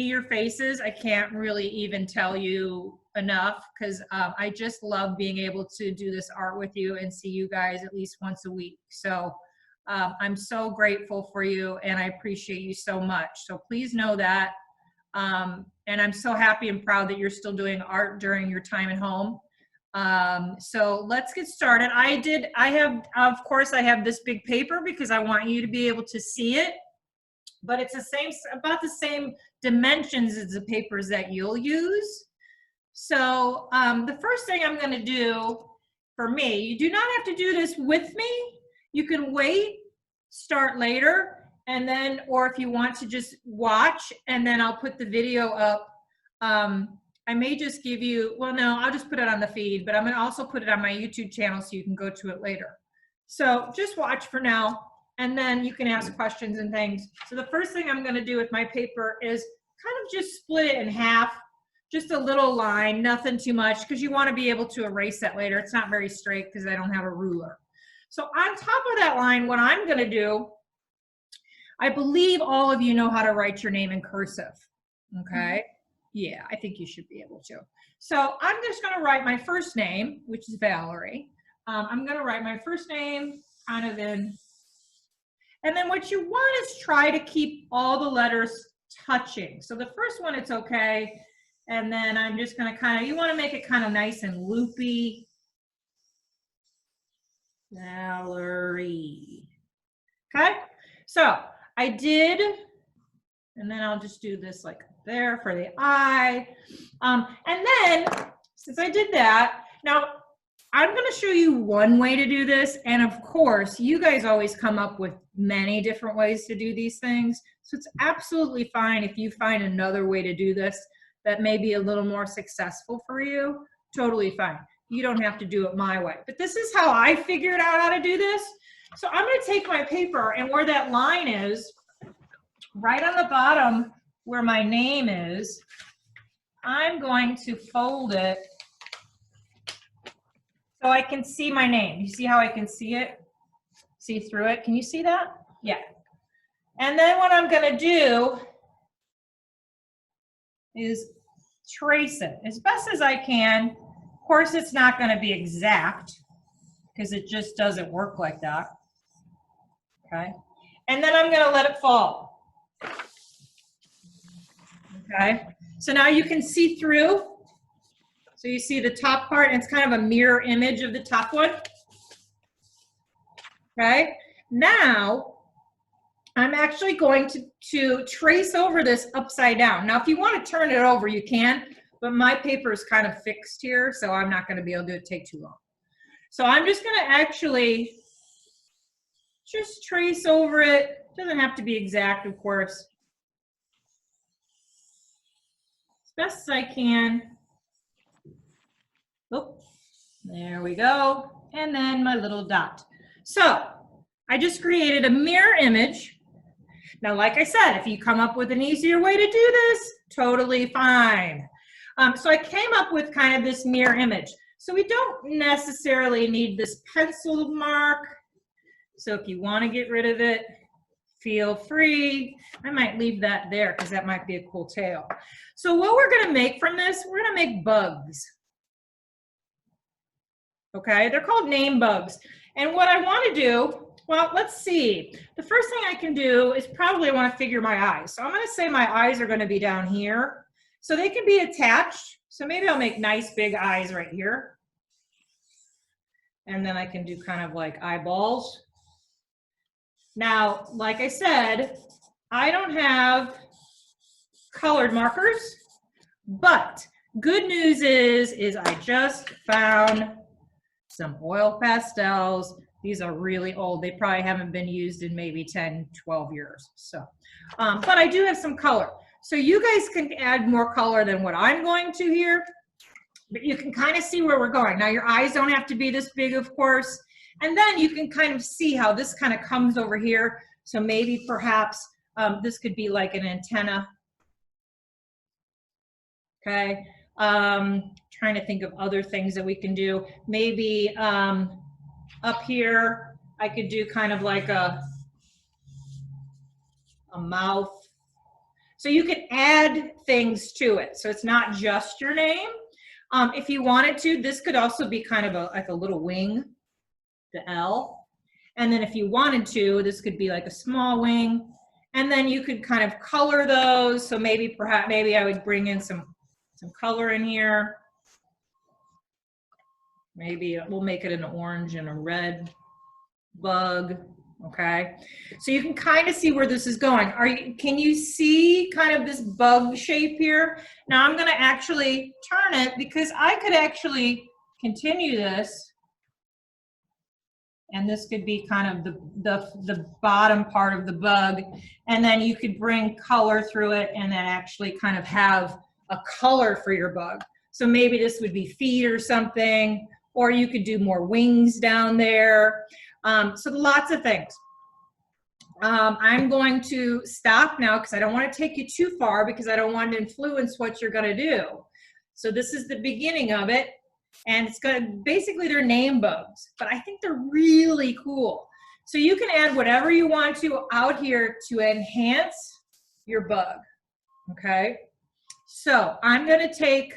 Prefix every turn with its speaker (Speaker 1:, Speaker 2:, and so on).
Speaker 1: your faces. I can't really even tell you enough because I just love being able to do this art with you and see you guys at least once a week. So I'm so grateful for you and I appreciate you so much. So please know that. And I'm so happy and proud that you're still doing art during your time at home. So let's get started. Of course, I have this big paper because I want you to be able to see it, but it's about the same dimensions as the papers that you'll use. So the first thing I'm going to do for me, you do not have to do this with me. You can wait, start later, and then, or if you want to just watch, and then I'll put the video up. I may just give you, well, no, I'll just put it on the feed, but I'm going to also put it on my YouTube channel so you can go to it later. So just watch for now, and then you can ask questions and things. So the first thing I'm going to do with my paper is kind of just split it in half, just a little line, nothing too much, because you want to be able to erase that later. It's not very straight because I don't have a ruler. So on top of that line, what I'm going to do, I believe all of you know how to write your name in cursive, okay? Yeah, I think you should be able to. So I'm just going to write my first name, which is Valerie. I'm going to write my first name kind of in. And then what you want is try to keep all the letters touching. So the first one, it's okay. And then I'm just going to kind of, you want to make it kind of nice and loopy. Valerie. Okay, so I did, and then I'll just do this like there for the I. And then, since I did that, now I'm going to show you one way to do this. And of course, you guys always come up with many different ways to do these things. So it's absolutely fine if you find another way to do this that may be a little more successful for you. Totally fine. You don't have to do it my way. But this is how I figured out how to do this. So I'm going to take my paper, and where that line is, right on the bottom where my name is, I'm going to fold it so I can see my name. You see how I can see it? See through it? Can you see that? Yeah. And then what I'm going to do is trace it as best as I can. Of course, it's not going to be exact because it just doesn't work like that. Okay. And then I'm going to let it fall. Okay. So now you can see through. So you see the top part, and it's kind of a mirror image of the top one. Okay. Now I'm actually going to trace over this upside down. Now, if you want to turn it over, you can, but my paper is kind of fixed here, so I'm not going to be able to do it, take too long. So I'm just going to actually just trace over it. Doesn't have to be exact, of course. As best as I can. Oh, there we go. And then my little dot. So I just created a mirror image. Now, like I said, if you come up with an easier way to do this, totally fine. So I came up with kind of this mirror image. So we don't necessarily need this pencil mark. So if you want to get rid of it, feel free. I might leave that there because that might be a cool tail. So what we're going to make from this, we're going to make bugs. Okay, they're called name bugs. And what I want to do, well, let's see. The first thing I can do is probably I want to figure my eyes. So I'm going to say my eyes are going to be down here. So they can be attached. So maybe I'll make nice big eyes right here. And then I can do kind of like eyeballs. Now, like I said, I don't have colored markers, but good news is I just found some oil pastels. These are really old. They probably haven't been used in maybe 10, 12 years. So, but I do have some color. So you guys can add more color than what I'm going to here, but you can kind of see where we're going. Now your eyes don't have to be this big, of course. And then you can kind of see how this kind of comes over here. So maybe perhaps this could be like an antenna. Okay. Trying to think of other things that we can do. Maybe up here, I could do kind of like a mouth. So you can add things to it. So it's not just your name. If you wanted to, this could also be kind of like a little wing, the L. And then if you wanted to, this could be like a small wing. And then you could kind of color those. So maybe I would bring in some color in here. Maybe we'll make it an orange and a red bug. Okay, so you can kind of see where this is going. Can you see kind of this bug shape here? Now I'm going to actually turn it because I could actually continue this, and this could be kind of the bottom part of the bug, and then you could bring color through it and then actually kind of have a color for your bug. So maybe this would be feet or something, or you could do more wings down there. So lots of things. I'm going to stop now because I don't want to take you too far because I don't want to influence what you're going to do. So this is the beginning of it, and it's going to basically they're name bugs, but I think they're really cool. So you can add whatever you want to out here to enhance your bug. Okay, so I'm going to take